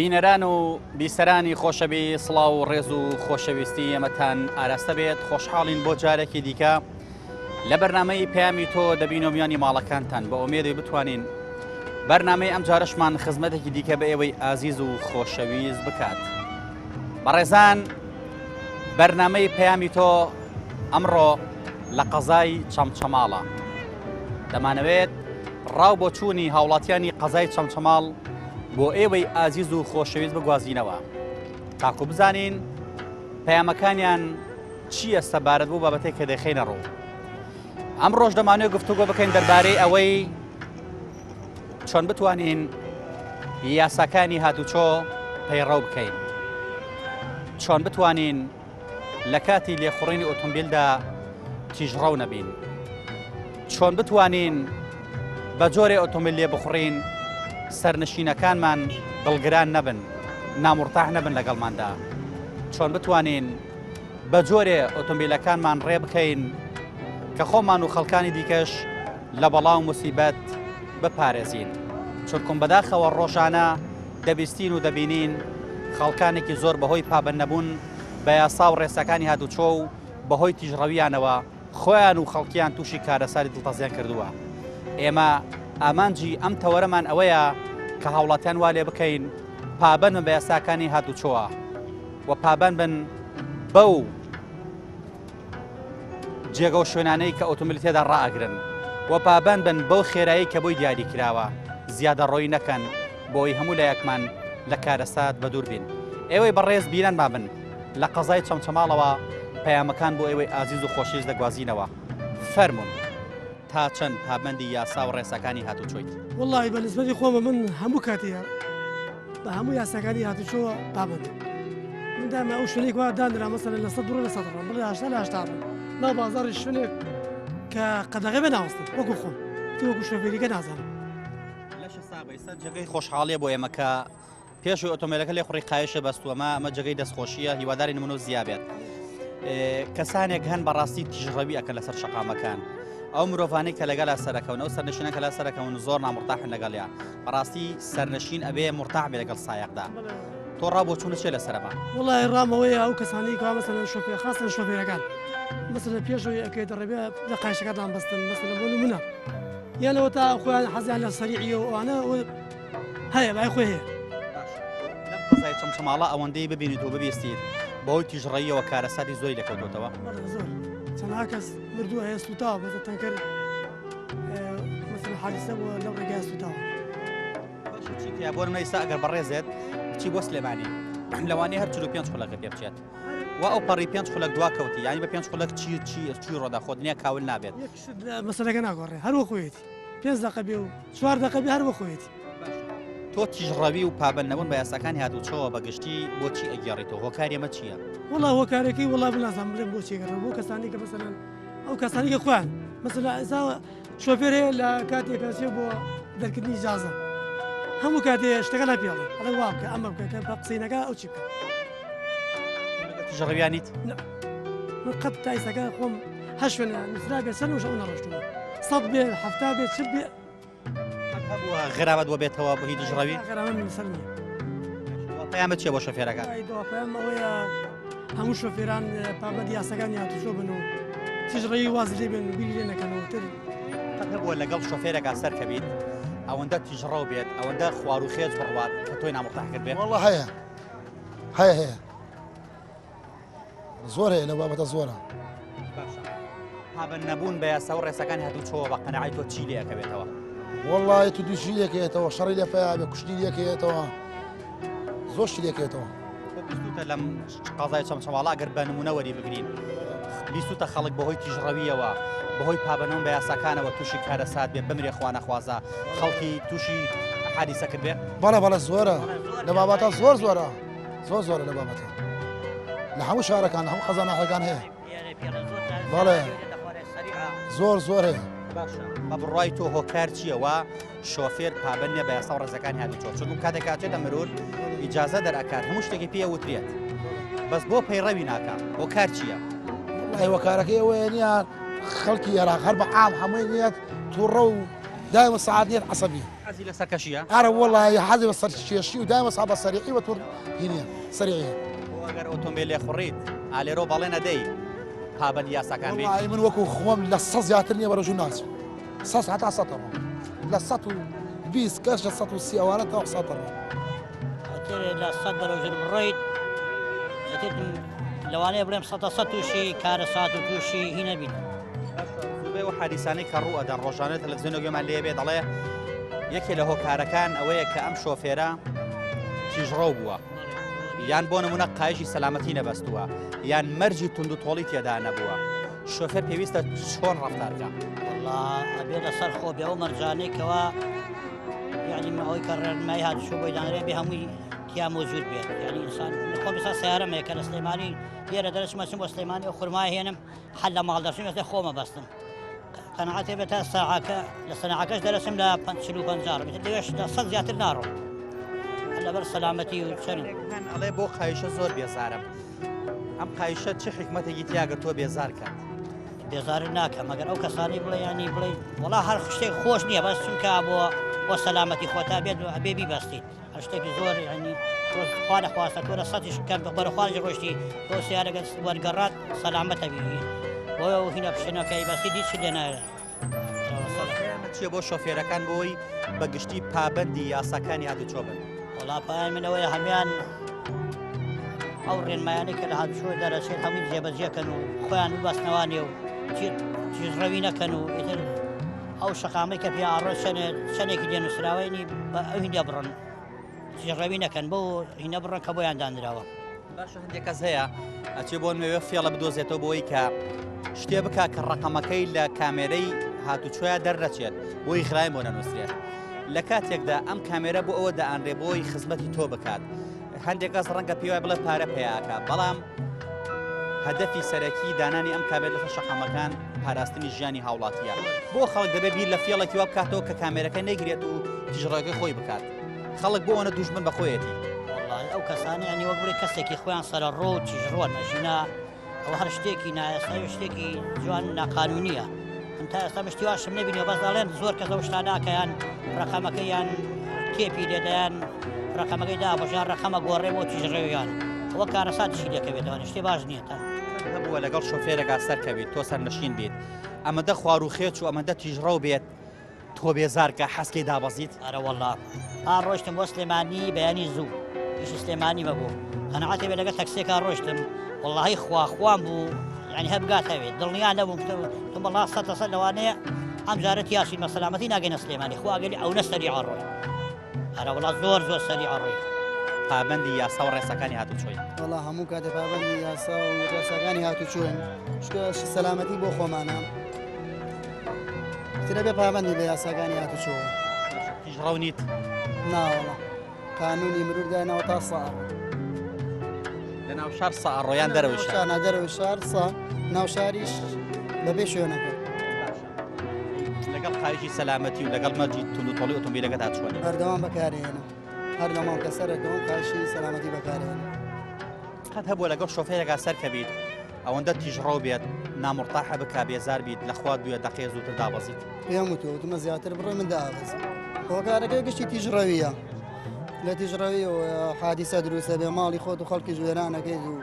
بینەران و بیسەرانی خۆشەوی سڵاو و ڕێز و خۆشەویستی ئەمەتان ئاراستە بێت خۆشحاڵین بۆ جارێکی دیکە لە بەرنامەی پەیامی تۆ دەبین و میانی ماڵەکانتان بە ئومێدی بتوانین بەرنامەی ئەم جارشمان خزمەتێکی دیکە بە ئێوەی ئازیز و خۆشەویست بکات. بەڕێزان بەرنامەی پەیامی تۆ ئەمڕۆ لە قەزای چەمچەماڵە. دەمانەوێت ڕاو بۆ چوونی هاوڵاتیانی قەزای چەمچەماڵ بۆ ئێوەی ئازیز و خۆشەویست بگوازینەوە تاکو بزانین پەیامەکانیان چی ئێستا بارەت بوو بابەتێک کە دەخینە ڕوو. ئەم ڕۆژ دەمانوێت گفتوگۆ بکەین دەربارەی ئەوەی چۆن بتوانین یاساکانی هاتوچۆ پەیڕەو بکەین، چۆن بتوانین لە کاتی لێخوڕینی ئۆتۆمبیلدا تیژڕەو نەبین، چۆن بتوانین بە جۆرێ ئۆتۆمبیل لێ بخوڕین سەرنشینەکانمان دڵگران نەبن، نامورتاح نەبن لەگەڵماندا، چۆن بتوانین بە جۆرێ ئۆتۆمبیلەکانمان ڕێ بکەین کە خۆمان و خەڵکانی دیکەش لە بەڵاو موسیبەت بپارێزین. چونکم بەداخەوە ڕۆژانە دەبیستین و دەبینین خەڵکانێکی زۆر بەهۆی پابەند نەبوون بە یاسا و ڕێسەکانی هاتوچۆ و بەهۆی تیژڕەویانەوە خۆیان و خەڵکیان تووشی کارەساری دڵتەزیان کردووە. ئێمە ئامانجی ئەم تەوەرەمان ئەوەیە کە هاوڵاتیان وا لێ بکەین پابەند بە یاساکانی هاتوچۆوە و پابەند بن بەو جێگە و شوێنانەی کە ئۆتۆمبیل تێدا ڕائەگرن و پابەند بن بەو خێرایی کە بۆی دیاری کراوە، زیادە ڕۆی نەکەن بۆی هەموو لایەکمان لە کارەسات بە دوور بین. ئێوەی بەڕێز بیران بابن لە قەزای چەمچەماڵەوە پەیامەکان بۆ ئێوەی ئازیز و خۆشەویست دەگوازینەوە. فەرموون تا چەند پابەندی یاسا و ڕێسەکانی هاتوچۆیت؟ وڵی بە نسبەتی خۆمە من هەموو کاتێ بە هەموو یاساکانی هاتوچۆوە پابند من دائما ئەو شوێنێک وا دانرا مەسەلەن لە 100 لە 100 بڵێ 80 لە 80 ناو بازاڕی شوێنێک کە قەدەغێ بە ناوەستن وەکو خۆم تو وەکو شۆفێریکە نازانم. لەش سابەی سەر جێگەی خۆشحاڵیە بۆ ئێمە کە پێشوی ئۆتۆمبیلەکە لێ خوڕی قایشە بەستووەمە ئەمە جێگەی دەستخۆشیە، هیواداری نمونە و زیابێت. کەسانێک هەن بەڕاستی تیژڕەوی ئەکەن لەسەر شەقامەکان، ئەو مرۆڤانەی کە لەگەڵا سەرەکەون ئەو سەرنشینە کە لە سەرەکەون زۆر نامورتاحن لەگەڵیان، بەڕاستی سەرنشین ئەبێ مرتاح بێ لەگەڵ سایەقدا. تۆ ڕابۆ چوونە چێ لەسەرەما؟ وڵی ڕامەوەی ئەو کەسانی کە مەسەلەن شۆفێر خاستن شۆفێرەکان مەسەلەن پێشەوەی ئەکەی دەڕێبێ لە قایشەکەتان بەستن مەسەلەن بۆ نمونە یانەوە تا خۆیان حەزیان لە سەریعیە و ئەوانە هەیە بای خۆی هەیە. لەم قەزای چەمچەماڵە ئەوەندەی ببینیت و ببیستیت بەهۆی تیژڕەییەوە کارەساتی زۆری لەکەوتوتەوە. زۆر چەندها کەس مردووە هەیە سوتاوە بەزە تەنکەر مەسەلەن حادیسە بووە لەو ڕێگای سوتاوە. چیکە بۆ نمونە ئێستا ئەگەر بەڕێزێت چی بۆ سلێمانی لەوانەیە هەر 45 خولەکە پێ بچێت و ئەو پەڕی 5 خولەک دوا کەوتی، یعنی بە 5 خولەک چی ڕۆدا خۆ دنیا کاول نابێت. مەسەلەکە ناگۆڕێ هەروە خۆیەتی 5 دقە بێ و 4 دقە بێ هەروە خۆیەتی. تۆ تیژڕەوی و پابەند نەبوون بە یاساکانی هاتوچۆوە بەگشتی بۆچی ئەگەڕیتەوە؟ هۆکاری ئەمە چییە؟ وڵا هۆکارێکی وڵا بنازانم بڵێم بۆ چێگەڕێ بۆ کەسانی کە مەسەلەن ئەو کەسانی کە خۆیان مەسەلەن ئێستا شۆفێر هەیە لە کاتێک کەسێ بۆ دەرکردنی ئیجازە هەموو کاتێ شتەکە ناپێڵێ ئەڵێ وا بکە ئەمە بکە کە بە قسەینەکە ئەو چی بکە. تیژڕەویانیت؟ من قەت تا ئێستاکە خۆم هەر شوێنە نووسرا بێت سەر نوشە ئەو نەڕۆشتووە 100 بێ 70 بێت 40 بێ هەبووە غەرابەت بۆ بێتەوە بە هیچ تیژڕەوی؟ غەرامە من سەر نییە. پەیامت چییە بۆ شۆفێرەکە؟ پەیام ئەوەیە هەموو شۆفێران پابەندی یاساکانی هاتوچۆ بن و تیژڕەوی واز لێ بن و بیری لێ نەکەنەوە تر هەبووە لەگەڵ شۆفێرێکا سەرکەبیت ئەوەندە تیژڕەو بێت ئەوەندە خوار و خێز بڕوات کە تۆی نامورتاح کرد بێت؟ والله هەیە زۆر هەیە لە بابەتە زۆرە. پابەند نەبوون بە یاسا و ڕێسەکانی هاتوچۆوە بە قەنەعەی تۆ چی لێ ئەکەوێتەوە؟ والله تو دووشی لێکێتەوە شەڕی لێ پیا بێ کوشتی لێکێتەوە زۆرشی لێکێتەوە. بیستوتە لەم قەزای چەمچەماڵە ئەگەر بە نمونە وەری بگرین بیستوتە خەڵک بەهۆی تیژڕەویەوە بەهۆی پابەنەوە بە یاساکانەوە تووشی کارەسات بێ بمرێ خوا نەخوازە خەڵکی تووشی حادیسە کرد بێ؟ بەڵە زۆرە لە بابەتە زۆرە لە بابەتە لە هەموو شارەکان هەموو خەزانەکان هەیە. بەڵێ زۆر هەیە. بە بڕای تۆ هۆکار چییە و شۆفێر پابەند نیە بە یاسا و ڕێزەکانی هاتوچۆ؟ چونکە کاتێک کاتێتە مرور ئیجازە دەرئەکات هەموو شتێکی پێ وترێت بەس بۆ پەیڕەوی ناکات. هۆکار چییە؟ هۆکارەکەی ئەوەیە نییە خەڵکی عێراق هەر بە عام هەمووی نیەت تووڕە و دایمە سەعات نیەت عەسەبی حەزی لەسەر کەشیە أنا والله حازم الشيء ودائما أصحاب السريعي وتور هنا سريعية ئەگەر ئۆتۆمبیل لێ خوڕیت ئالێرۆ بەڵێ نەدەی پابەند یاساکان بێ والله من وكو خوام للصز ياترني برجو الناس صز حتى سطر للسطو بيس كاش للسطو السيوانات أو سطر لا صدر وجر بالريد لواني بريم سطوشي كارسات وتوشي هنا بين زوبێ و حادیسانەی کە ڕوئەدەن ڕۆژانە تەلەڤیزیۆنە گوێمان لێ بێ دەڵێ یەکێ لە هۆکارەکان ئەوەیە کە ئەم شۆفێرە تیژڕەو بووە یان بۆ نمونە قایشی سەلامەتی نەبەستووە یان مەرجی تونند و تۆڵی تێدا نەبووە شۆفێر پێویستە چۆن ڕەفتارکە والله أبي لسر خو بيو مرجاني كوا يعني ما هو يكرر ما يهاد شو بيدان ربي همي كيا موجود بيه يعني إنسان نقوم بس سيارة ما يكن سليماني يرى درس ما سمو سليماني أخر ما هنا حل ما قدرش مثل خوما بستن قناعتي بتا ساعة لسنة كاش درسم لا شلو بنزار مثل ليش صد زيات النار هلا بر سلامتي وشنو ئەڵێ بۆ قایشە زۆر بێزارم ئەم قایشە چه حکمەتێکی تیاگە تۆ بێزار کات بێزار ناکەم مەگەر ئەو کەسانی بڵێ ینی بڵێ وڵا هەر شتێک خۆش نییە بەس چونکە بۆ سەلامەتی خۆتا بێت و ئەبێ بیبەستیت هەر شتێکی زۆر ینی خوا نەخواستە تۆ لە سەدیش کەم بەرەخواڵی ڕۆشتی تۆ سیارەگە وەرگەڕات سەلامەتە بی بۆ هینە پشتێنەکەی بەستی دیچ لێ نایە چیە بۆ شۆفێرەکان بۆی بەگشتی پابەندی یاساکانی هاتوچۆ بن وڵا پایان منەوەی هەمان ئەو ڕێنمایانەی کە لە هاتوچۆ دەرەچێت هەمووی جێبەجێکەن و خۆیان ببەستنەوانێ و تیژڕەوی نەکەن و ئیتر ئەو شەقامەی کە پێ ئاڕۆ چەندێکی دێنووسراوەینی بە ئەو هینە بڕن تیژڕەوی نەکەن بۆ هینە بڕن کە بۆیان دانراوە باشە هەندێک کەس هەیە ئەچێ بۆ نوێوە فێڵە بدۆزێتەوە بۆی کە شتێ بکە کە ڕقەمەکەی لە کامێرەی هاتوچۆیە دەردەچێت بۆی خرایم بۆ نەنووسرێت لە کاتێکدا ئەم کامێرە بۆ ئەوە دەئانرێ بۆی خزمەتی تۆ بکات هەندێک کەس ڕەنگە پێوای بڵێ پارە پێیاکە بەڵام هەدەفی سەرەکی دانانی ئەم کامێر لە شەقەمەکان پاراستنی ژیانی هاوڵاتیە بۆ خەڵک دەبێت بیر لە فێڵێکی وا بکاتەوە کە کامێرەکە نەگرێت و تیژڕەکەی خۆی بکات خەڵک بۆ ئەوە دوژمن بە خۆیەتی والله ئەو کەسانی ئەنی وەک بڵێ کەسێکی خۆیان سەرە ڕۆ و تیژڕۆن نەژینا ئەوە هەر شتێکی نایەسایی شتێکی جوان ناقانونیە تا ئێستا مشتیواشم نبینەوە بەس دەڵێن زۆر کەس ئەو شتاناکەیان ڕقەمەکەیان تێپی دێدایان ڕقەمەکەی دابەژیان ڕقەمە گۆڕێ بۆ تیژڕێویان ئەوە کارەساتیشی دەکەوێتەوە شتێ باش نییە تا هەبووە لەگەڵ شۆفێرەکە سەرکەوێت تۆ سەرنشین بێت ئەمەدە خواروخێت و ئەمەدە تیژڕەو بێت تۆ بێزارکە حەسکەی دابەزیت ئەرە وەڵڵا پان ڕۆشتم بۆ سلێمانی بەیانی زوو ئیشی سلێمانی مەبوو قەنەعەتێ بێ لەگە تەکسێکا ڕۆشتم وەڵڵاهی خواخوام بوو یعنی هەبگاتەوێت دڵنیا نەبووم تۆ بەڵا سەد لەوانەیە ئەم جارەت یاشی مەسەلامەتی ناگەینە سلێمانی خوا ئەگەلی ئەو نەسەری ئاڕۆی ئەرە وڵا زۆر سەری ئاڕۆی پابەندی یاسا و ڕێسەکانی هاتوچۆی وڵا هەموو کاتێ پابەندی یاسا و ڕێساکانی هاتوچۆن شتە سەلامەتی بۆ خۆمانە ترە بێ پابەندی بە یاساکانی هاتوچۆ تیژڕەو نیت ناوەڵا قانونی مرورگاینەوە تا ساڕ لە ناو شار سەئەڕۆیان دەرەوەی شار شانە دەرەوەی شار سا ناو شاریش بەبێ شوێنەکە لەگەڵ قایشی سەلامەتی و لەگەڵ مەرجی تونند و تۆڵی ئۆتۆمبیلەکەت هاتوچۆنی هەردەوام بەکارهێنە هەردەمام کە سەرەکەەوە قایشی سەلامەتی بەکارهێنە قەت هەبووە لەگەڵ شۆفێرێکا سەرکەبیت ئەوەندە تیژڕەو بێت نامڕتاحە بکا بێزار بیت لە خوات دوێ دەقێ زووتر دابەزیت پێم وتوتمە زیاتر بڕۆ من دابەز هۆکارەکەی گشتی تیژڕەویە لە تیژڕەوی و حادیسە دروستە بێ ماڵی خۆت و خەڵکی ژێرانەکەیت و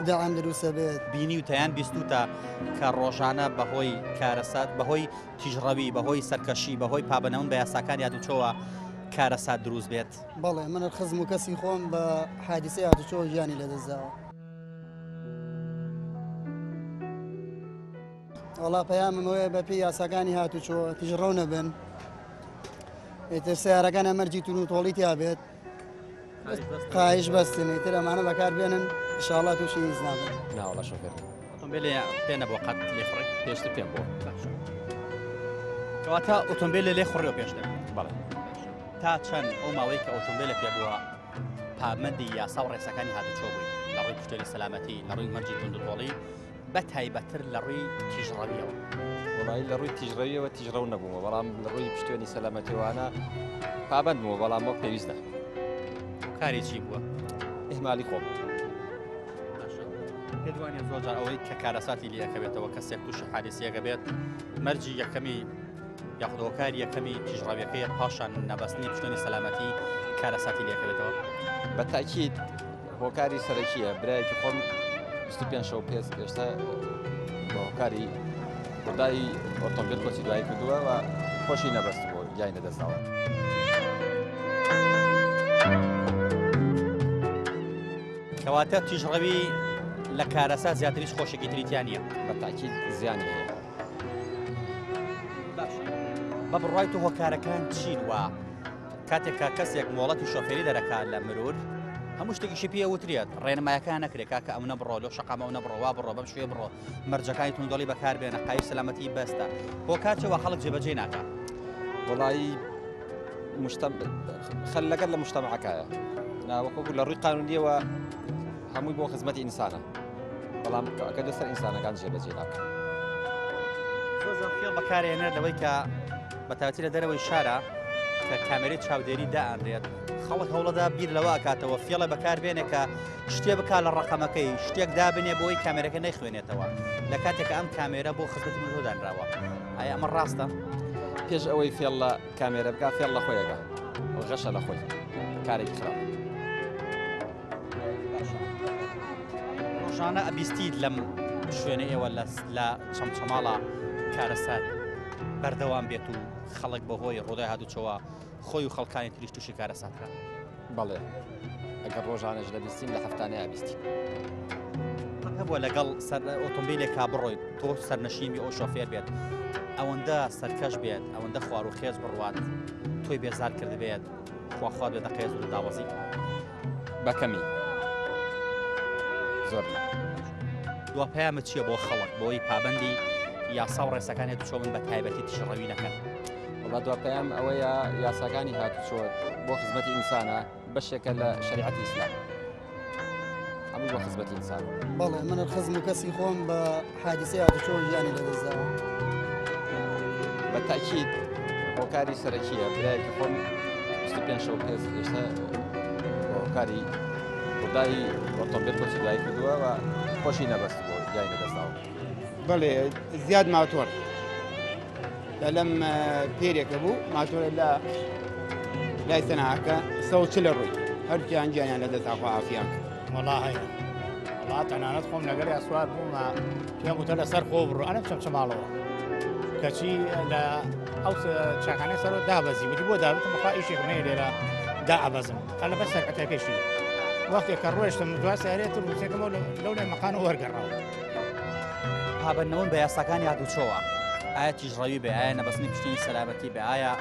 داعام دروستە بێت بینی و تەیان بیستوتە کە ڕۆژانە بەهۆی کارەسات بەهۆی تیژڕەوی بەهۆی سەرکەشی بەهۆی پابەنەوەن بە یاساکان یادوچۆوە کارەسات دروست بێت بەڵێ من خزم و کەسی خۆم بە حادیسە هاتوچۆ ژیانی لەدەستداوە وڵا پەیامم وەیە بە پێی یاساکانی هاتوچۆ تیژڕەو نەبن ئیتر سیارەکان ئەمەرجی تون و تۆڵی تیا بێت قایش بەستن ئیتر ئەمانە بەکار بێنن ئینشاڵڵا تووشی هیچ نابن ناوەڵا شۆفێر ئۆتۆمبیل پێ نەبووە قەت لێ خوڕی پێشتر پێم بۆ کەواتە ئۆتۆمبیل لێ خوڕی و پێشتر بەڵێ تا چەند ئەو ماوەی کە ئۆتۆمبیلە پێ بووە پابەندی یاسا و ڕێسەکانی هاتوچۆ بووی لە ڕووی پشتێری سەلامەتی لە ڕووی مەرجی تونند و تۆڵی بە تایبەتر لە ڕووی تیژڕەویەوە وڵی لە ڕووی تیژڕەویەوە تیژڕەو نەبوومە بەڵام لە ڕووی پشتێنی سەلامەتیوانە پابەند بووە بەڵام وەک پێویستە کاری چی بووە ئیهمالی خۆم پێدوانێ زۆرجار ئەوەی کە کارەساتی لەکەوێتەوە کەسێک تووشی حادیسیەکە بێت مەرجی یەکەمی یاخود هۆکاری یەکەمی تیژڕاویەکەی پاشان نەبەستنی پشتێنی سەلامەتی کارەساتی لێکەوێتەوە. بە تاکید هۆکاری سەرەکیە برایەکی خۆم 25 شەو پێشتا بە هۆکاری بۆدای ئۆتۆمبیل کۆچی دوایی کردووە و خۆشی نەبەست بۆ یای نەدەستاوە. کەواتە تیژڕەوی لە کارەسات زیاتریش خۆشێکی تریتیان نیە. بە تاکید زیانی هەیە. بە بڕای تو هۆکارەکان چین وە کاتێککە کەسێک مۆڵەتی شۆفێری دەرەکات لە مرور هەموو شتێکیشی پێ وترێت ڕێنمایەکان نەکرێت کاکە ئەو نەبڕۆ لەو شقامە ئەو نەبڕۆوا بڕۆ بەم شوێ بڕۆ مەرجەکانی توندۆڵی بەکاربێنە قای سەلامەتی بەستە هۆکارچەوە خەڵک جێبەجێ ناکە. وڵایی خەل لەگەر لە مشتەمەعەکایە ناوەکو لە ڕووی قانونیەوە هەمووی بۆ خزمەتی ئینسانە بەڵام کە دەسەر ئینسانەکان جێبەجێ ناکە. زۆر خێڵ بەکارێنێت لەوەی کە بەتابەتی لە دەرەوەی شارە کە کامێرەی چاودێری دائەنرێت خەڵک هەوڵەدا بیر لەوە ئاکاتەوە فێڵە بەکاربێنێ کە شتێ بکات لە ڕقەمەکەی شتێک دابنێ بۆی کامێرەکە نەیخوێنێتەوە لە کاتێکە ئەم کامێرە بۆ خزمەتی مرۆدانراوە. ئایا ئەمە ڕاستە؟ پێش ئەوەی فێڵ لە کامێرە بکە فێڵ لە خۆیەکە غەشە لە خۆی کارێکی خراپ. ڕۆژانە ئەبیستیت لەم شوێنە ئێوە لە چەمچەماڵە کارەسات بەردەوام بێت و خەڵک بەهۆی ڕۆدای هاتوچەوە خۆی و خەڵکانی تریش تووشی کارەساتکە. بەڵێ ئەگەر ڕۆژانەش لە بیستین لە هەفتانەیە بیستی هەبووە لەگەڵ ئۆتۆمبیلێکا بڕۆیت تۆ سەرنشینی ئەو شۆفێر بێت ئەوەندە سەرکەش بێت ئەوەندە خوار و خێز بڕوات تۆی بێزار کرد بێت خواخوا بێت دەقێز و داوەزی بەکەمی زۆر دوا پەیامە چییە بۆ خەڵک بۆی پابەندی یاسا و ڕێسەکانی توچۆون بە تایبەتی تیژڕەوی نەکەن؟ وڵات دوپەیام ئەوەیە یاساکانی هاتوچۆ بۆ خزمەتی ئینسانە بەشێکە لە شریعەتی ئیسلام هەموو بۆ خزمەتی ئینسان. بەڵێ من خزم و کەسی خۆم بە حادیسەی هاتوچۆ ژیانی لەدەستداوە. بە تاکید هۆکاری سەرەکیە برایەکی خۆم 25 شەو پێشتا بە هۆکاری بۆدای ئۆتۆمبیل کۆچی دوایی کردووە و خۆشی نەبەست بۆ یای نەدەستاوە. بەڵێ زیاد ماتۆر لەم پێرێکە بوو ماتۆرە لە لای سەناکە 140 لە ڕووی هەرکیان گیانیان لە دەستاخوا ئافیان وڵا هەیە وڵا تەنانەت خۆم لەگەڵ یاسوار بوومە پێم وتە لەسەر خۆ بڕۆ ئەنە بچەم چەماڵەوە کەچی لە ئەو چاکانەی سەرۆ دابەزی وتی بۆ دابێتم بەخوا ئیشێکم هەیە لێرە دائەبەزم هەر لەبەر سەرقەتەکەیشی وەختێک کە ڕۆیشتم دوای سارێت موسێکەمە لەو لای مەقانە وەرگەڕاوە. پابەندنەوەن بە یاساکانی هاتوچۆوە ئایا تیژڕەوی بێ ئایا نەبەستنی پشتێنی سەلامەتی بێ ئایا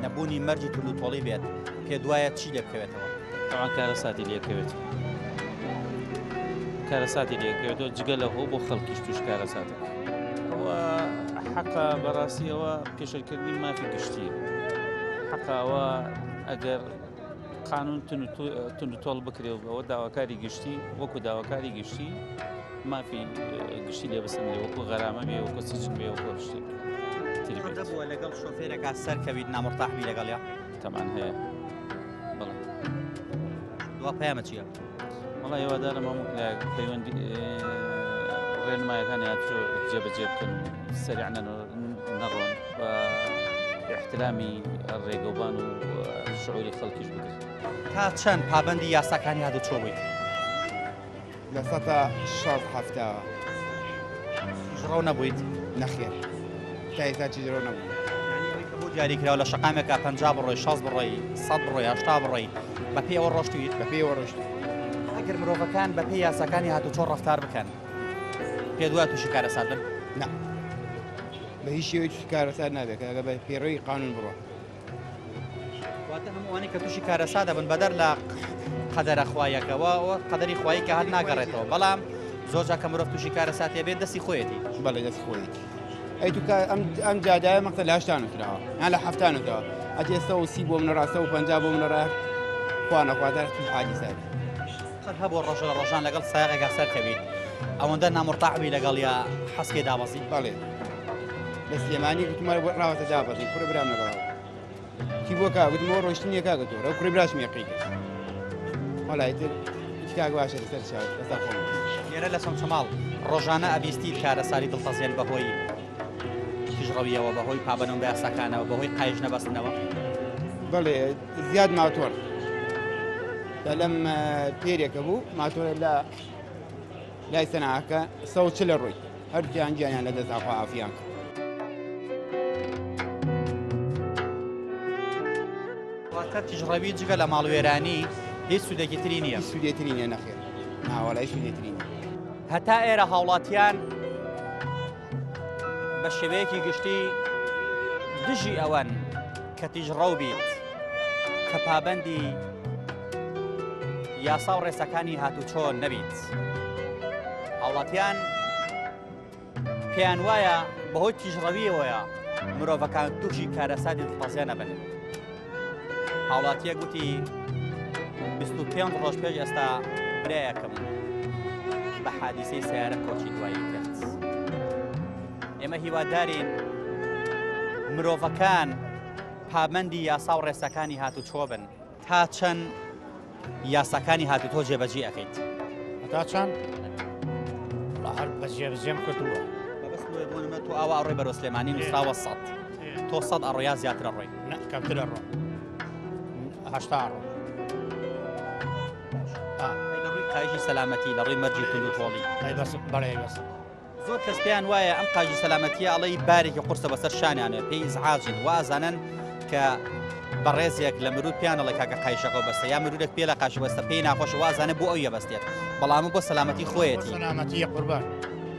نەبوونی مەرجی تولو تۆڵی بێت پێ دوایە چی لێ بکەوێتەوە؟ تەوان کارەساتی لێکەوێت کارەساتی لێکەوێتەوە جگە لەهۆ بۆ خەڵکیش توش کارەساتە ئەوە حەقا بەڕاستیەوە پێشەرکردنی مافی گشتیە حەقاوە ئەگەر قانون تون تۆڵ بکرێ و ئەوە داواکاری گشتی وەکو داواکاری گشتی مافی گشتی لێ بەسەر وەکو غەرامە بێ وەکو سجن بێ وەکو شتێک تری بێت. دەبووە لەگەڵ شۆفێرێکا سەرکەویت نامڕتاحبی لەگەڵیا؟ تەمان هەیە بەڵێ. دوا پەیامە چییە؟ وڵای هێوادارم هەموو پەیوەندی ڕێنمایەکانی هاتوچۆ جێبەجێ بکەن سەریع نەڕۆن و احترامی ڕێگەوبان و شعوری خەڵکیش بکرد. تا چەند پابەندی یاساکانی هاتوچۆ بوویت؟ لە 170 تیژڕەو نەبوویت؟ نەخێر تا ئێستا تیژڕەو نەبوو. بۆ دیاریکراوە لە شقامێکە 50 بڕۆی 60 بڕۆی 100 بڕۆی 80 بڕۆی بە پێی ئەوە ڕۆشتویت؟ بە پێی ئەوە ڕۆشت. ئەگەر مرۆڤەکان بە پێی یاساکانی هاتوچۆ ڕەفتار بکەن پێ دوای تووشی کارەسات بن؟ نا بە هیچ شێوەی تووشی کارەسات نابێت ئەگە بە پێڕۆی قانون بڕۆ. واتە هەمووانی کە تووشی کارەسات دەبن بەدەر لە قەدەرە خوایەکەوە قەدەری خوایی کە هەر ناگەڕێتەوە بەڵام زۆرجار کە مرۆڤ تووشی کارەساتێ بێت دەستی خۆیەتی. بەڵێ دەست خۆیەتی. ئەی تو ئەم جادایە مەقتە لە 80 کراوە یان لە 70 ئەتی ئێستا و 30 بۆ منەڕا 150 بۆ منەڕا خوا نەخواتە توش حادیساتی. هەبوو ڕۆژە لە ڕۆژان لەگەڵ سایقێکا سەرکەویت ئەوەندە نامڕتاحبی لەگەڵ یا حەسکەی دابەزی؟ بەڵێ لە سلێمانی گوتمە ڕاوەتە دابەزی کوڕە برام نەگەڵاوە کی بۆ کا گوتمەوە ڕۆشتنیە کاگەتۆ ئەو کوڕی براش مێقی کرد وەڵای تر هیچ کاک باشە لەسەر چاوت لەسەر خۆم. لێرە لە چەمچەماڵ ڕۆژانە ئەبیستیت کارەساری دڵتەزێن بەهۆی تیژڕەویەوە بەهۆی پابەنەوە بە یاساکانەوە بەهۆی قایژ نەبەستنەوە بەڵێ زیاد ماتۆر لەم پێرێکە بوو ماتۆرە لە لای سەناکە 140 ڕۆی هەرجیان گیانیان لە دەستاخوا ئافیان کرد. واتە تیژڕەوی جگە لە ماڵوێرانی هیچ سوودێکی تری نییە. سوودێتری نیە نەخێر ناوەڵای سوودێتری نیە. هەتا ئێرە هاوڵاتیان بە شێوەیەکی گشتی دژی ئەوەن کە تیژڕەو بیت کە پابەندی یاسا و ڕێسەکانی هاتوچۆ نەبیت. هاوڵاتیان پێیان وایە بەهۆی تیژڕەویەوەیە مرۆڤەکان تووشی کارەساتی دڵخوازیە نەبن. هاوڵاتیە گوتی 25 ڕۆژ پێش ئێستا برایەکەم بە حادیسەی سیارە کۆچی دوایی کرد. ئێمە هیوادارین مرۆڤەکان پابەندی یاسا و ڕێسەکانی هاتوچۆ بن تا چەند یاساکانی هاتوتۆ جێبەجێ ئەەکەیت. تا چەند هەر بەجێبەجێم کردووە. بۆ تۆ ئاوا ئەڕۆی بەرۆ سلێمانی نووسراوە 100 تۆ 100 ئەڕۆیا زیاترە ڕۆی کەمترە ڕۆ 80 ڕۆ. لە ڕووی قایژی سەلامەتی لە ڕووی مەرجی تونند و تۆڵی بەڵێ بەس زۆر کەس پێیان وایە ئەم قاژی سەلامەتیە ئەڵەی بارێکی قورسە بەسەر شانیانێ پێی ئیزعاجن وازانن کە بەڕێزێک لە مرود پیانەڵی کاکە قایشەکە بەستە یا مرودێک پێ لە قاش بەستە پێی ناخۆش وازانە بۆ ئەو یەبەستێت بەڵام بۆ سەلامەتی خۆیەتی سەلامەتیە قوربان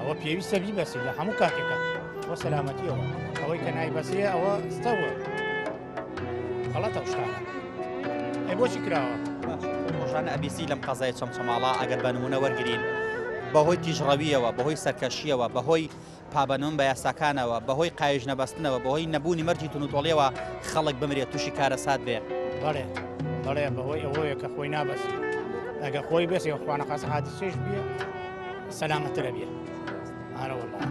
ئەوە پێویستە بیبەسی لە هەموو کاتێکە بۆ سەلامەتیەوە ئەوەی کە نایبەسیە ئەوە ستەوە غەڵەتە شتانە ئەی بۆچی کراوە ڕۆژانە ئەبیسی لەم قەزای چەمچەماڵا ئەگەر بە نمونە وەرگرین بەهۆی تیژڕەویەوە بەهۆی سەرکەشیەوە بەهۆی پابەنەوەم بە یاساکانەوە بەهۆی قایژ نەبەستنەوە بەهۆی نەبوونی مەرجی تونند و تۆڵیەوە خەڵک بمرێت تووشی کارەسات بێ. بەڵێ بەڵێ بەهۆی ئەوەیە کە خۆی نابەسی ئەگە خۆی بێسی خوانەخواستە حادیسەش بێ سەلامەترە بێ ئارەوەڵا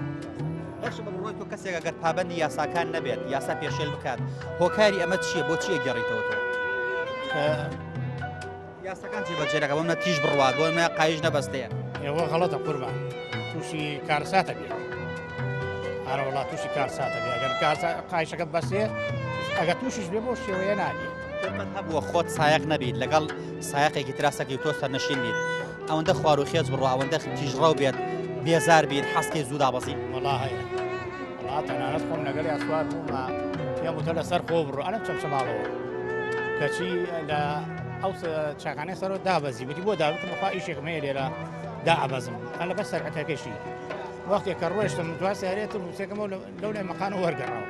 بەخش بەڕۆی تۆ کەسێک ئەگەر پابەندی یاساکان نەبێت یاسا پێشێل بکات هۆکاری ئەمە چییە بۆ چیە گەڕیتەوە تۆ یاساکان جێبەجێەکە بۆ منە تیژ بڕوات بۆ منە قایژ نەبەستەیە ئێوە غەڵەتە قوربان تووشی کارساتە بێ ئارەوەڵا تووشی کارساتە بێ ئەگەر قایشەکە بەسێ ئەگە تووشیش بێ بۆ شێوەیە نابێ هەبووە خۆت سایق نەبیت لەگەڵ سایقێکی تراسەکەی تۆ سەرنەشین بیت ئەوەندە خوار و خێز بڕۆ ئەوەندە تیژڕەو بێت بێزار بیت حەستی زوودا بەسیت وەڵا هەیە وڵا تەنانەت خۆم لەگەڵی ئەسوار بوومە پێم وتە لەسەر خۆ بڕۆ ئەنەم چەمچەماڵەوە کەچی لە ئەو چاکانەی سەرەوە دابەزی وتی بۆ دابتم بەخوا ئیشێکم هەیە لێرە دائەبەزم هەر لەبەر سەرعەتەکەشی وەختێک کە ڕۆیشتم دوای سیارێتم وسێکەمە لەو لای مەقانەوە وەرگەڕاوە.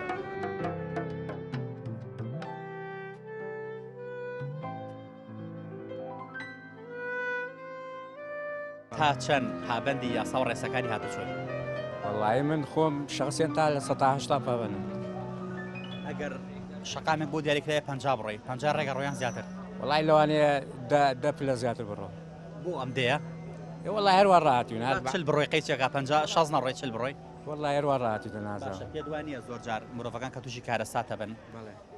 تا چەند پابەندی یاسا و ڕێسەکانی هاتوچۆی وەڵای من خۆم شخصیان تا لە 180 پابەنم ئەگەر شەقامێک بۆ دیاریکرای 50 بڕۆی 50 ڕێگە ڕۆیان زیاتر وەڵای لەوانەیە دە پلە زیاتر بڕۆ بۆ ئەم دەیە وەڵای هەروە ڕاتیون چل بڕۆی قەیچێکا 50 16 نەڕۆی چل بڕۆی وەڵای هەروە ڕاتیتە نازانم پێ دوانیە زۆر جار مرۆڤەکان کە تووشی کارەساتە بن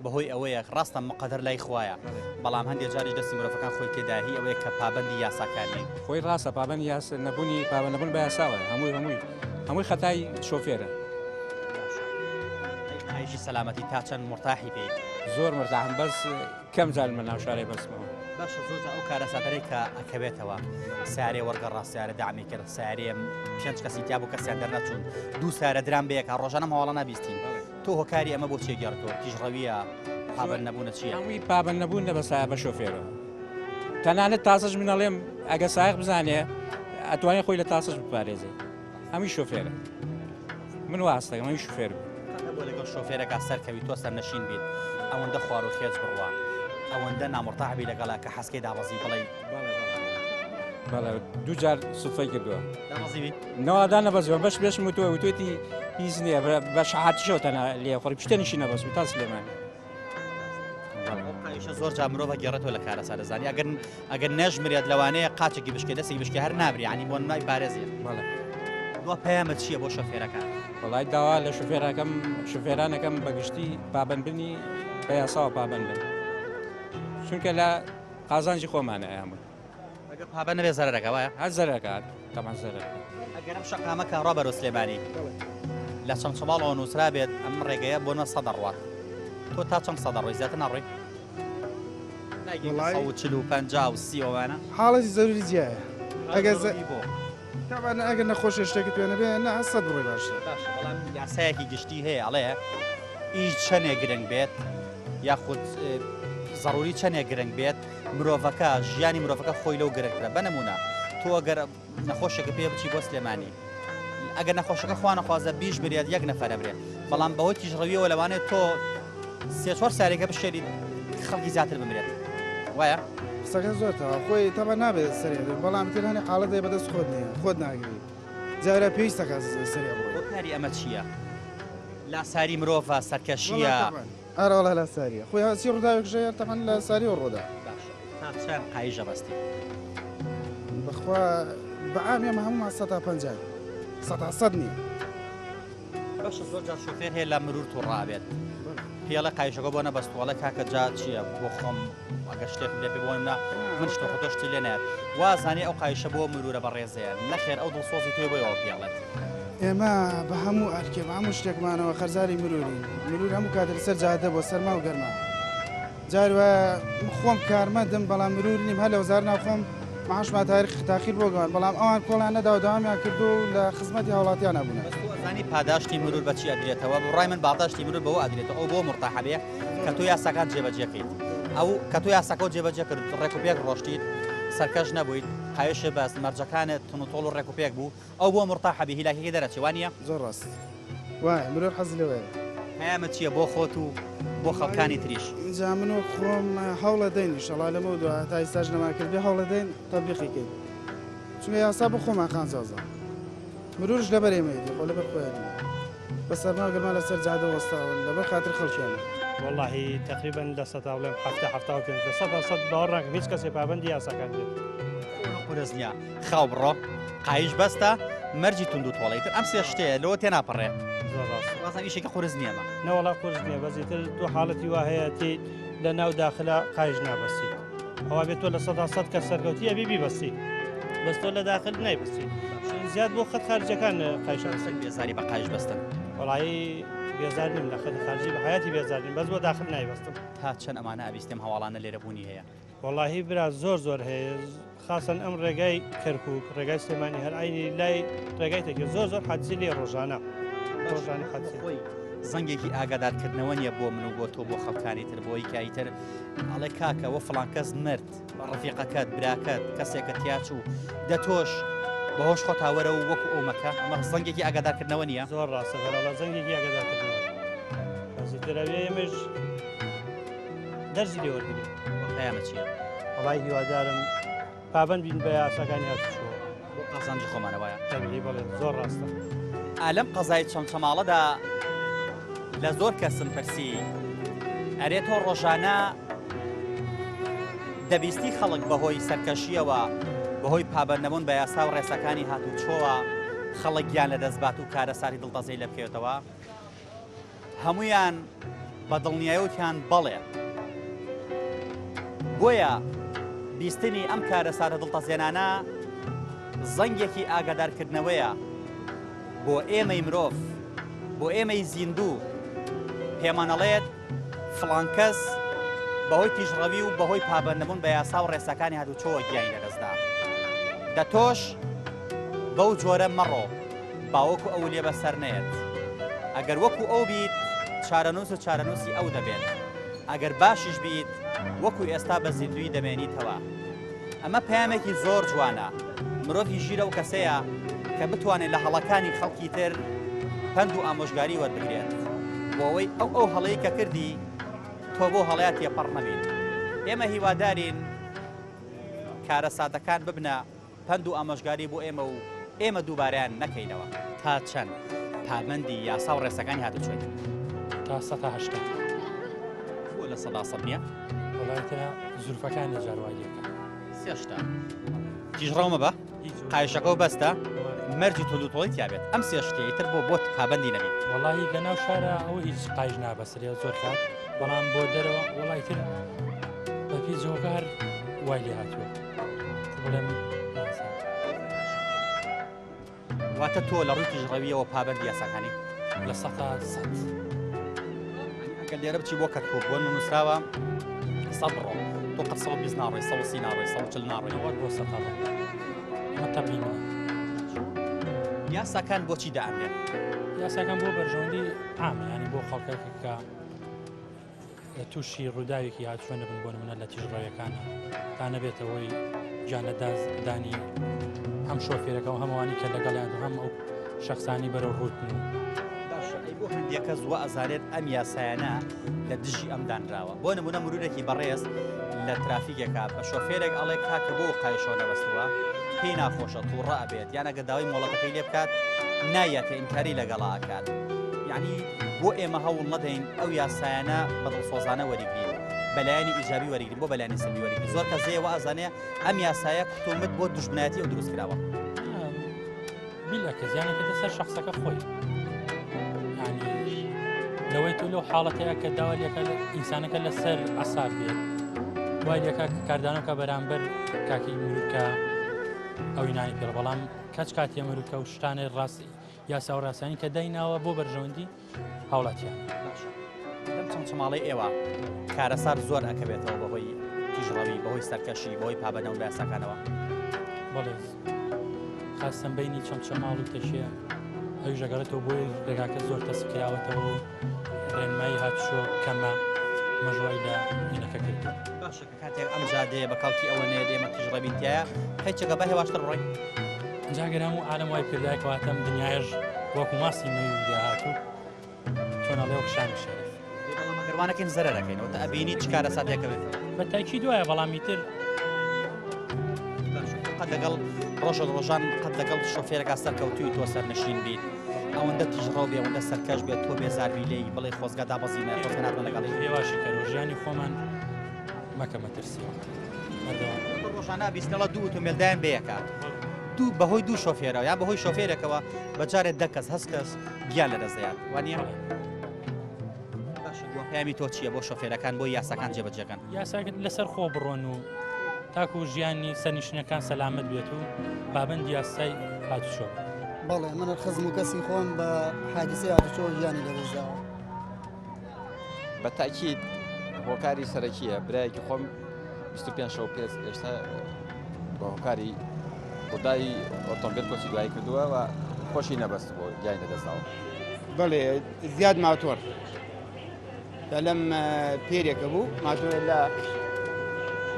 بەهۆی ئەوەیە ڕاستە مقەدەر لای خوایە بەڵام هەندێک جاریش دەستی مرۆڤەکان خۆی تێداهی ئەوەیە کە پابەندی یاساکانی خۆی ڕاستە پابەند یاس نەبوونی پابەند نەبوون بە یاساوە هەمووی خەتای شۆفێرە قایژی سەلامەتی تا چەند مرتاحی پێی زۆر مرتاحم بەس کەم جار من ناو شارەی بەسمەوە باشە زۆر ئەو کارەساتەرەی کە ئەکەوێتەوە سارێ وەرگەڕا سیارە دامی کرد سارێ پێنج کەسی تیا بوو کەسیان دەرنەچوون دوو سارە درام بەیەکە ڕۆژانە ماوەڵە نابیستین تۆ هۆکاری ئەمە بۆ چێ گەڕێتەوە تیژڕەویە پابەند نەبوونە چییە هەمووی پابەند نەبوون بە بە شۆفێرەوە تەنانەت تاسەش منەڵێم ئەگە سایق بزانێ ئەتوانێت خۆی لە تاسەش بپارێزێ هەمووی شۆفێرە من واستەکەم هەمووی شوفێر بۆ لەگەڵ شۆفێرەکە سەرکەوی تۆ سەرنەشین بیت ئەوەندە خوار و خێز بڕوا ئەوەندە نامڕتاحبی لەگەڵا کە حەسکەی دابەزی بڵێ بەڵێ دوو جار سوفەی کردووە دامەزیوی نەوادان نەبەزەوە بەش بێشم وتووە وتوێتی هیچ نییە بە شەحاتیشەوە تەنە لێ خۆری پشتێنیشی نەبەست تا سلێمانی زۆر جا مرۆڤ گەڕێتەوە لە کارە سارەزانی ئەگەر نەژمرێت لەوانەیە قاچێکی بشکێ دەسێکی بشکێ هەر نابری عنی بۆ نمای پارێزیە بەڵێ دو پەیامە چییە بۆ شۆفێرەکان وڵای داوا لە شوفێرانەکەم بەگشتی پابەندبنی بە یاساوە پابەند بن چونکە لە قازانجی خۆمانە ئەیامون ئەگەر پابەند نەبێ زەرەرەکە وایە هەر زەرەکات تەمان زەرەکە ئەگەرم شەقامە کاڕوا بەرۆ سلێمانی لە چەمچەماڵەوە نووسرا بێت ئەم ڕێگەیە بۆنە 100 ڕوات تۆ تا چەند 100 ڕۆی زیاتر ناڕۆی والله. 40 و 30 ئەوانە حاڵەتی زەروری جیایە ئەگەر بۆ تاوان ئەگەر نەخۆشی شتێکی توێنە بێ نە 100 بڕۆی باشە باشە بەڵام یاسایەکی گشتی هەیە ئەڵێ ئیش چەندێک گرنگ بێت یاخود ضروری چەندێک گرنگ بێت مرۆڤەکە ژیانی مرۆڤەکە خۆی لەو گرنگترە بەنمونە تۆ ئەگەر نەخۆشێکە پێ بچی بۆ سلێمانی ئەگەر نەخۆشەکە خوا نەخوازە بیش برێت یەک نەفەرە برێت بەڵام بەهۆی تیژڕەویەوە لەوانێت تۆ 3-4 سارێکە بشێری خەڵکی زیاتر بمرێت وایە قسەکە زۆر تەوا خۆی تەبە نابێت سەرێ بەڵام تر هەنێ حاڵەت دەی بەدەست خۆت نییە خۆت ناگری جارە پێویستەکە سەرێ بڕۆ بۆ کاری ئەمە چییە؟ لاساری مرۆڤە سەرکەشیە ئەرەوەڵە لە ساریە خۆی هەسی ڕووداوێکژەیە تەمەەن لە ساری و ڕۆدا تا چەند قایژە بەستی بەخوا بەعام ئێمە هەمومان 150 100 نییە باشە زۆر جار شۆفێر هەیە لە مرور تو ڕابێت پێڵە قایشەکە بۆ نەبەستوڵە کاکە جا چییە بۆ خۆم ئەگە شتێک لێ پێ بۆنە من شتۆ خۆ شتی لێ نێت وازانێ ئەو قایشە بۆ مرورە بە ڕێزەیە نەخێر ئەو دڵسۆزی توێ بۆیەوە پێڵێت ئێمە بە هەموو ئەرکێ بە هەموو شتێکمانەوە خەرزاری مروری مرور هەموو کاتر سەر جادە بۆ سەرما و گەرما جاروە خۆم کارمەندم بەڵام مرور نیم هەر لە وەزار ناوخۆم معاشما تاخیر بۆ گەوان بەڵام ئەوان کۆڵان نەدا و داوامیان کردو و لە خزمەتی هاوڵاتیان نەبوون زانی پاداشتی مرور بەچی ئەدرێتەوە بڕای من باداشتی مرور بەوە ئەدرێتەوە ئەو بۆ مرتاحەبێ کە تۆ یاساکان جێبەجێکەیت ئەو کە تۆ یاساکە و جێبەجێ کرد ڕێکوپێک ڕۆشتیت سەرکەش نەبوویت هاوێشە بەس مەرجەکانت تونوتۆڵ و ڕێکوپێک بوو ئەو بۆ مرتاحەبی هیلاکێکی دەرەچی وانە زۆر ڕاست وایە مرور حەز لەوەیە هەیەمە چییە بۆ خۆت و بۆ خەڵکانی تریش جا من و خۆم هەوڵە دەین شەڵا لەمە دو تا ئێستاش نەماکرد بێ هەوڵە دەین تەبلیغیکەین چونکە یاسا بۆ خۆمان خانزازە مرورش لەبەر ئێمەیەتی خۆ لەبەر خۆیان بە سەرما گەرما لەسەر جادە وەستاون لەبەر خاتر خەڵکیانە والله تقریبا لە سەدا بڵێم هەفتە و پێنج سەد باوەڕ ناکەم هیچ کەسێ پابەندی یاساکان بێت قورس نییە خاو بڕۆ قایش بەستە مەرجی تونند و تۆڵیتر ئەم سێ شتەیە لەوە تێناپەڕێ زۆر ڕاست وازان ئیشێکە قورس نییەمە نەوەڵا قورس نییە بەزیتر دو حاڵەتی وا هەیە تی لە ناو داخلا قایش نابەستی ئەوە بێت تۆ لە 100 کەس سەرکەوتیە بیبی بەستی بەس تۆ لە داخل نایبستی زیاد بۆ خەت خارجەکان قایشان بێزاری بە قایش بەستن وڵایی بێزار نیم لە خەت خارجی بە حیاتی بێزارین بەس بۆ داخل نایبەستم تا چەند ئەمانە ئەویستێم هەواڵانە لێرە بوونی هەیە واللهی برا زۆر هەیە خاصن ئەم ڕێگای کەرکک ڕێگای سلێمانی هەر عینی لای ڕێگای تێکی زۆر حادسی لێ ڕۆژانە خۆی زەنگێکی ئاگادارکردنەوە نیە بۆ من و بۆ تۆ بۆ خەڵکانی تر بۆی کایتر ئەڵێ کاکەوە فڵان کەس مرد ڕەفیقەکەت براکەت کەسێکە تیاچوو دەتۆش بەهۆش خۆ تاوەرە و وەکو ئەومەکە ئەمە زەنگێکی ئاگادارکردنەوە نییە زۆر ڕاستە بەڵا زەنگێکی ئاگادارکردنەوە بەزیترەوێ ئێمەش دەرزی لێوەرگین پەیامە چییە؟ وڵای هیوادارم پابەند بین بە یاساکانی هاتوچووە بۆ قەزانجی خۆمانە وایە تەبیعی بڵێ زۆر ڕاستە ئالەم قەزای چەمچەماڵەدا لە زۆر کەسم پرسی ئەرێ تۆ ڕۆژانە دەبیستی خەڵک بەهۆی سەرکەشیەوە بەهۆی پابەندەبوون بە یاسا و ڕێسەکانی هاتوچۆوە خەڵک گیان لە دەستبات و کارەساری دڵتەزەی لە بکەوێتەوە هەمویان بە دڵنیایوتیان بەڵێ بۆیە بیستنی ئەم کارەسارە دڵتەزێنانە زەنگێکی ئاگادارکردنەوەیە بۆ ئێمەی مرۆڤ بۆ ئێمەی زیندوو پێمانەڵێت فڵان کەس بەهۆی تیژڕەوی و بەهۆی پابەندەبوون بە یاسا و ڕێسەکانی هاتوچۆوە گیانی لەدەستدا دەتۆش بەو جۆرە مەڕۆ باوەکو ئەو لێ بەسەر نێت ئەگەر وەکو ئەو بیت چارەنووس و چارەنووسی ئەو دەبێت ئەگەر باشیش بیت وەکو ئێستا بە زیندوی دەمێنیتەوە ئەمە پەیامێکی زۆر جوانە مرۆڤی ژیرە و کەسەیە کە بتوانێت لە هەڵەکانی خەڵکی تر پند و ئامۆژگاری وەربگرێت بۆ ئەوەی ئەو هەڵەیە کە کردی تۆ بۆ هەڵەیە تێپەڕ نەبین ئێمە هیوادارین کارە سادەکان ببنە پند و ئامۆژگاری بۆ ئێمە و ئێمە دووبارەیان نەکەینەوە تا چەند پابەندی یاسا و ڕێسەکانی هاتوچۆین تا 180 بۆ لە 100 نییە وڵایەتە زولفەکانی جارواییەکە سێشتا تیژڕەومە بە قایشەکە و بەستە مەرجی تۆڵی تیابێت ئەم سێشتەی تر بۆ بۆت پابەندی نەبێت وڵی لە ناو شارە ئەو هیچ قایژ نابەسرێ زۆر کات بەڵام بۆ دەرەوە وڵی تر بەپی جۆگار وای لێ هاتووە بڵێم واتە تۆ لە ڕووی تیژڕەویەوە پابەندی یاساکانی لە سەدا سەد. ئەگەر لێرە بچی بۆ کەرکووک بۆ نووسراوە 100 بڕۆ تۆ قەت 120 ناڕۆی 130 ناڕۆی 140 ناڕۆی وەک بۆ سەدا ڕۆ. ئەمە تەبیینە. یاساکان بۆچی دائەمرێن؟ یاساکان بۆ بەرژەوەندی عامە، ینی بۆ خەڵکێک کە تووشی ڕووداوێکی هاتووە بن بۆ نمونە لە تیژڕەویەکانە تا نەبێتەوەی جانەدانی هەم شۆفێرەکە و هەمووانی کە لەگەڵیان هەم ئەو شخصانی بەرەو ڕوتن. بۆ هەندێکە زووە ئەزانێت ئەم یاسایانە لە دژی ئەمدانراوە. بۆ نمونە مرورێکی بەڕێز لە ترافیکێکا بە شۆفێرێک ئەڵێ کاکە بۆ قایشەوە نەبەستووە پێی ناخۆشە تووڕە ئەبێت یان ئەگە داوای مۆڵەتەکەی لێ بکات نایەتە ئینکاری لەگەڵا ئەکات. یعنی بۆ ئێمە هەوڵ نەدەین ئەو یاسایانە بەدڵسۆزانە وەریگرین بەلایانی ئیجابی وەریگرین بۆ بەلایانی سلبی وەریگرین. زۆر کەس زێوە ئەزانێ ئەم یاسایە کوتومت بۆ دوژمنایەتی ئەو دروست کراوە. بیلەکە زیانەکە لەسەر شخصەکە خۆی. لەوەی تۆ لەو حاڵەتەیە کە داوا لێکە ئینسانەکە لەسەر ئەساب بێت وای لێکە کاردانەکە بەرامبەر کاکی مرورکە ئەوی نانی پێڵ بەڵام کەچ کاتێ مرورکە و شتانەی ڕاستی یاسا و ڕاستانی کە دایناوە بۆ بەرژەوەندی هاوڵاتیان. لەم چەمچەماڵەی ئێوە کارەسار زۆر ئەکەبێتەوە بەهۆی تیژڕەوی بەهۆی سەرکەشی بەهۆی پابەنەوە لە یاساکانەوە. بەڵێ خاستن بینی چەمچەماڵ و تەشێ ئەوی ژەگەڕێتەوە بۆی ڕێگاکە زۆر تەسکراوەتەوە و ڕێنمایی هاتشۆ کەمە مەژوای لە مینەکە کردو. باشە کاتێک ئەم جادەیە بە کاڵکی ئەوە نێ ئێمە تیژڕەبینتیایە هیچەکە بە هێواشتر ڕۆی جاگەرام و ئالەم وای کردایکەواتەم دنیاش وەکو ماسی مەوی هاتوو چۆنەڵێ کشان شێت گەروانەکەین زەرەکەینەوە تا ئەبینی چ کارە ساتێکەوێت بە تاکی دوایە بەڵامی تر قەت لەگەڵ ڕۆژە ڕۆژان قەت لەگەڵ شۆفێرەکە سەرکەوتوی تۆ سەرنشین بیت ئەوەندە تیژڕە بێ ئەوەندە سەرکەش بێت تۆ بێزاربی لێی بڵێ خۆزگا دابەزینە خۆزگەناتمە لەگەڵی هێواشی کەرۆ ژیانی خۆمان مەکە مەترسیەوە ڕۆژانە بیستەڵە دوو ئۆتۆمبیلدایان بەیەکات دوو بەهۆی دوو شۆفێرەوە یان بەهۆی شۆفێرێکەوە بەجارێت دەکەس هەست کەس گیان لە دەزەیات وانە پامی تۆ چییە بۆ شۆفێرەکان بۆ یاساکان جێبەجێکەن یاساکت لەسەر خۆ بڕۆن و تاکو و ژیانی سەرنشینەکان سەلامت بێت و پابەندی یاسای هاتوچۆ. بەڵێ من خزم و کەسی خۆم بە حادیسەی هاتوچۆ ژیانی لەدەستداوە. بە تاکید هۆکاری سەرەکیە برایەکی خۆم 25 شەو پێ ئێستا بە هۆکاری خودایی ئۆتۆمبیل کۆچی دوایی کردووە و خۆشی نەبەست بۆ گیانی لەدەستداوە. بەڵێ زیاد ماتۆر لەم پێرێکە بوو ماتۆر لە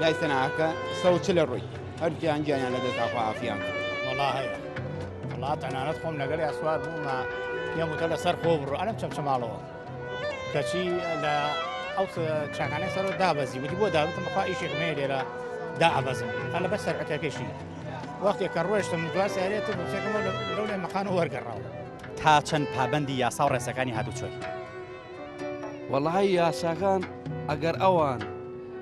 لای سەناکە 140 لە ڕووی هەرگیان گیانیان لەدەستداخوا ئافیان کرد. وەڵا هەیە وڵات تەنانەت خۆم لەگەڵی ئەسوار بوومە پێم وتە لەسەر خۆ بڕۆ ئەلەم چەمچەماڵەوە کەچی لە ئەو چاکانەی سەرەوە دابەزی وتی بۆ دابتم بەخوا ئیشێک مێ لێرە دائەبەزم هەلە بەس سەرعەتەکەشی وەختێک کە ڕۆیشتم دوای سارێت بچێکمە لەو لای مەقان وەرگەڕاوە. تا چەند پابەندی یاسا و ڕێسەکانی هاتوچۆی وەڵاهی یاساکان ئەگەر ئەوان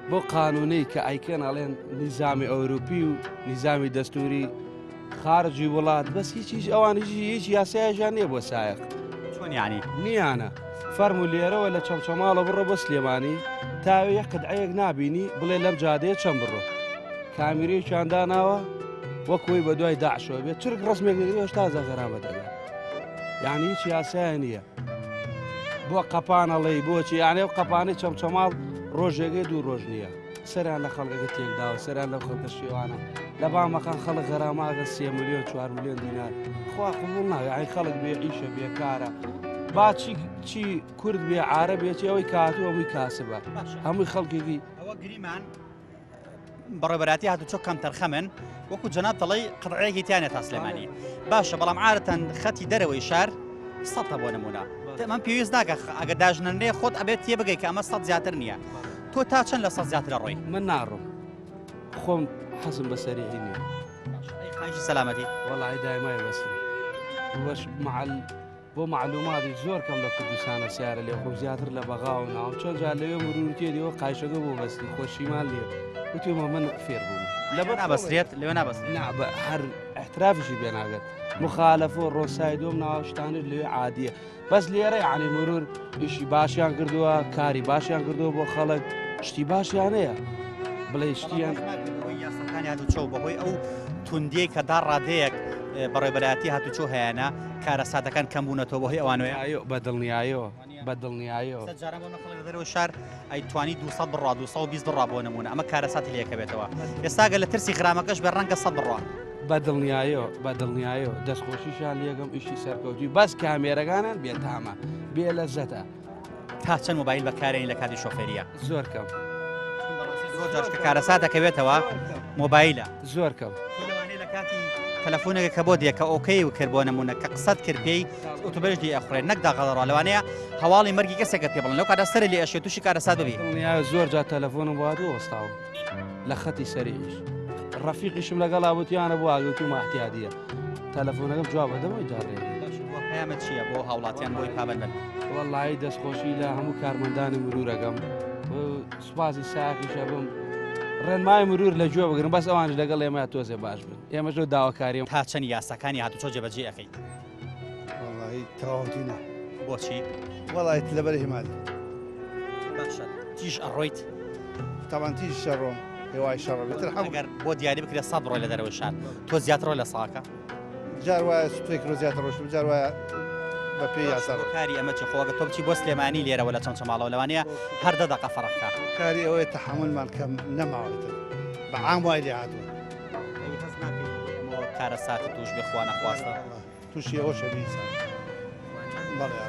بۆ قانونەی کە ئایکەن ئەڵێن نیزامی ئەوروپی و نیزامی دەستوری خارجی وڵات بەس هیچ ئەوانیژی هیچ یاسایەژان نییە بۆ سایق چۆنیانی نیانە فەرمو لێرەوە لە چەمچەماڵە بڕۆ بە سلێمانی تاوێ یەک قەدعەیەک نابینی بڵێ لەم جادەیە چەند بڕۆ کامیرەیەکیان داناوە وەکوی بە دوای داعشەوە بێت چرک ڕسمێک هێشتا تازە غەرامەت دەگات یعنی هیچ یاسایە نییە بۆ قەپانەڵی بۆچی یانێ و قەپانەی چەمچەماڵ ڕۆژێگەی دوو ڕۆژ نییە سەریان لە خەڵکەکە تێکداوە سەریان لەو خەڵکە شێوانە لە بامەکان خەڵک غەراماگە 3 ملیۆن 4 ملیۆن دینار خوا قبوڵ ناوێ ئای خەڵک بێ ئیشە بێکارە با چی کورد بێ عارەبێتی ئەوەی کاتووە ئەوەی کاسبە هەمووی خەڵکێکی ئەوە گریمان بەڕێبەراتی هاتوچۆ کەم تەرخەمن وەکو جەناب دەڵی قڕعەیەکی تیانێت تا سلێمانی باشە بەڵام عادەتەن خەتی دەرەوەی شار 100 بۆ نمونە من پێویست ناکە ئەگە داژنەنێ خۆت ئەبێت تێ بگەی کە ئەمە 100 زیاتر نییە تۆ تا چەند لە 100 زیاتر ڕۆی من ناڕۆم خۆم حەزم بەسەری نییە خانشی سەلامەتی وەڵی دایمای بەسری بۆ معلوماتی زۆر کەم لە کوردستانە سیارە لێ خۆ زیاتر لە بەغا و ناو چۆن جار لەوێ مرورتێدیەوە قایشەکە بۆ بەستی خۆشیمان لێ وتومە من فێر بووم لەبەر نابەسرێت لەوێ نابەست هەر احترافیشی بێناگەت مخالەفە و ڕۆسای دۆم ناوشتانت لێ عادیە بەس لێرە یعنی مرور ئیشی باشیان کردووە کاری باشیان کردووە بۆ خەڵک شتی باشیانەیە بڵێ شتیان یاسەکانی هاتوچۆ بەهۆی ئەو توندیەی کە دا ڕادەیەک بەڕێبەرایەتی هاتوچۆ هەیەە کارەساتەکان کەمبوونەتەوە بۆ هەی ئەوانەیە بەدڵنیایەوە جاران بۆ نەخڵ دەرەوە شار ئەیتوانی 200 بڕا 220 بڕا بۆ نمونە ئەمە کارەساتی لێکە بێتەوە ئێستاگە لە ترسی خرامەکەش بە ڕەنگە 100 بڕا بەدڵنیایەوە دەستخۆشیشان لێگەم ئیشی سەرکەوتی بەس کامێرەکانان بێتامە بێ لە زەتە تا چەند مۆبایل بەکارێنی لە کاتی شۆفێریە زۆر کەم کارەساتەکەوێتەوە مۆبایلە زۆر کەم لە کاتی تەلەفۆنێکە کە بۆ دیەکە ئۆکەی و کرد بۆ نمونە کە قسەت کرد پێی ئۆتۆبێژ دی ئەخورێت نەک داغەڵڕا لەوانەیە هەواڵی مەرگی کەسێکە پێ بڵن لەو کاتە سەر لێ ئەشێت تووشی کارەسات ببی زۆر جا تەلەفۆنم بۆ وەستاوم لە خەتی سەریش ڕەفیقیشم لەگەڵا بوتیانە بۆ ئاگوتی ماحتیادیە تەلەفۆنەکەم جواب بەدەمەوەی داڕێ پەیامە چییە بۆ هاوڵاتیان بۆی پابند بن وەڵایی دەستخۆشی لە هەموو کارمەندانی مرورەکەم سوپاسی ساقیشە بم ڕێنمای مرور لە جوێ بگرن بەس ئەوانش لەگەڵ ئێمە تۆزێ باش بن ئێمە زۆر داواکاریم تا چەند یاساکانی هاتوچۆ جێبەجێ ئەەکەیت وڵی تەواوتینە بۆچی وڵایت لەبەر هێمالی باشە تیژ ئەڕۆیت تاوان تیژ شەڕۆم هێوای شەڕۆتر هەگەر بۆ دیاری بکرێت 100 ڕۆی لە دەرەوەی شار تۆ زیاترۆ لە ساکە جار وایە سوتێک ڕۆ زیاتر ڕۆشت جار وایە بە پێی یاساڕ کاری ئەمە چ خۆگە تۆ بچی بۆ سلێمانی لێرەوە لە چەند چماڵەوە لەوانەیە هەر دەدەقە فەڕەکە کاری ئەوەیە تەحملمان کەم نەماوەتر بە عام وای لێ هاتووە کارەساتی توش بخوا نەخواستە تووشی ئەوە شەبیسا بەڵێ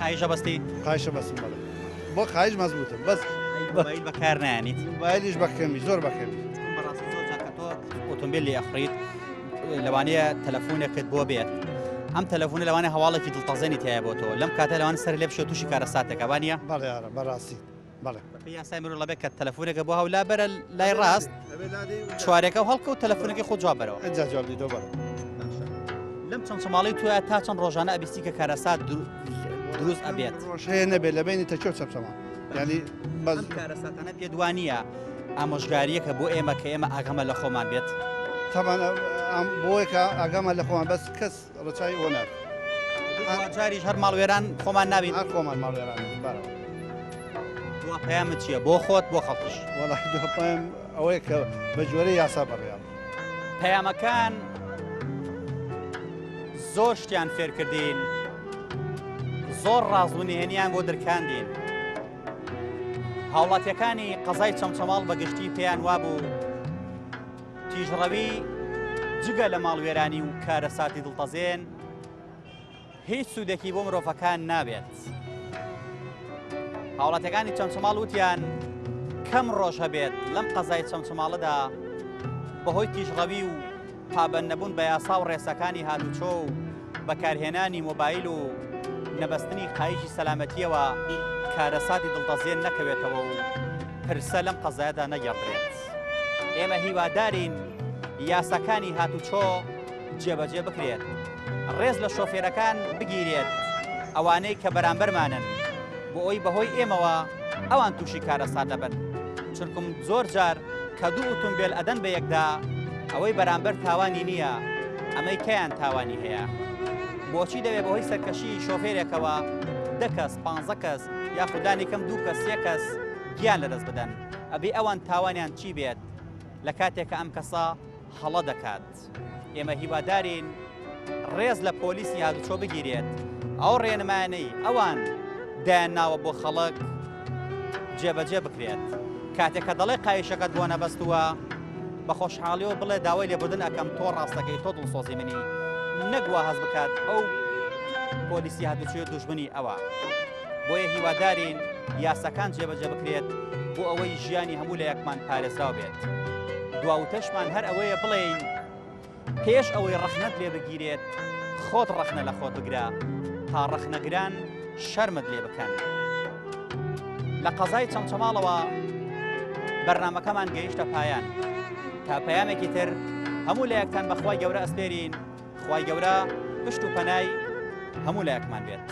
قایشە بەستی قایشە بەسم بڵێ بۆ قایش مەزبوطم بەس مۆبایل بەکار نایانیت مۆبایلیش بەکەمی زۆر بەکەمی بەڕاستی زۆر جار کە تۆ ئۆتۆمبیل لێ ئەخڕیت لەوانەیە تەلەفۆنێکت بۆ بێت ئەم تەلەفۆنە لەوانە هەواڵێکی دڵتەزێنی تایە بۆ تۆ لەم کاتە لەوان سەر لێ بشێت تووشی کارەساتێکە وانە بەڵێ بەڕاستی بەڵێ یاسای مرۆ لەبێت کە تەلەفۆنێکە بۆ هەولا بەرە لای ڕاست چوارێکە و هەڵکە و تەلەفۆنەکەی خۆ جواب بەرەوە ئەجا جواب دیتەوە بەڵێ لەم چەند شماڵی توە تا چەند ڕۆژانە ئەبیستی کە کارەسات دروست ئەبێت ڕۆژەیە نەبێت لە بینی تەچۆ چەمچەما ینی بەس کارەساتانە پێدوانیە ئامۆژگاریەکە بۆ ئێمە کە ئێمە ئاگەمە لە خۆمان بێت تاوان بۆیەکە ئاگامان لە خۆمان بەس کەس ڕچای ئەوە ناکە جاریش هەر ماڵوێران خۆمان نابین هەر خۆمان ماڵوێران بارەوە دوا پەیامت چییە بۆ خۆت بۆ خەڵکیش وەڵی دوپەیام ئەوەیە کە بە جۆرەی یاسا بەڕێیان پەیامەکان زۆر شتیان فێرکردین زۆر ڕازبوونیهێنیان بۆ دەرکاندین هاوڵاتیەکانی قەزای چەمچەماڵ بەگشتی پێیان وابوو تیژڕەوی جگە لە ماڵوێرانی و کارەساتی دڵتەزێن هیچ سوودێکی بۆ مرۆڤەکان نابێت هاوڵاتیەکانی چەمچەماڵ وتیان کەم ڕۆژ هەبێت لەم قەزای چەمچەماڵەدا بەهۆی تیژڕەوی و پابەند نەبوون بە یاسا و ڕێسەکانی هاتوچۆ و بەکارهێنانی مۆبایل و نەبەستنی قایشی سەلامەتیەوە کارەساتی دڵتەزێن نەکەوێتەوە و پرسە لەم قەزایەدا نەگەڕێت ئێمە هیوادارین یاساکانی هاتوچۆ جێبەجێ بکرێت ڕێز لە شۆفێرەکان بگیرێت ئەوانەی کە بەرامبەرمانن بۆ ئەوی بەهۆی ئێمەوە ئەوان تووشی کارەسات دەبن چونکم زۆر جار کە دوو ئۆتۆمبیل ئەدەن بە یەکدا ئەوەی بەرامبەر تاوانی نییە ئەمەی کەیان تاوانی هەیە بۆچی دەوێت بەهۆی سەرکەشی شۆفێرێکەوە 10 کەس 15 کەس یاخودانی کەم 2 کەس 3 کەس گیان لەدەست بدەن ئەبێ ئەوان تاوانیان چی بێت لە کاتێککە ئەم کەسە هەڵە دەکات ئێمە هیوادارین ڕێز لە پۆلیسی هاتوچۆ بگیرێت ئەو ڕێنمانەی ئەوان دایانناوە بۆ خەڵک جێبەجێ بکرێت کاتێک کە دەڵێ قایشەکەت بۆ نەبەستووە بە خۆشحاڵیەوە بڵێ داوای لێبوردن ئەەکەم تۆ ڕاستەکەی تۆ دڵسۆزی منی نەگووە هەز بکات ئەو پۆلیسی هاتوچۆ دوژمنی ئەوە بۆیە هیوادارین یاساکان جێبەجێ بکرێت بۆ ئەوەی ژیانی هەموو لە یەکمان پارێزراو بێت دواوتەشمان هەر ئەوەیە بڵێین پێش ئەوەی ڕەخنەت لێ بگیرێت خۆت ڕەخنە لە خۆت بگرا تا ڕەخنەگران شەرمت لێ بکەن لە قەزای چەمچەماڵەوە بەرنامەکەمان گەیشتە پایان تا پەیامێکی تر هەموو لە یەکتان بەخوای گەورە ئەسپێرین خوای گەورە پشت و پەنای هەموو لە یەکمان بێت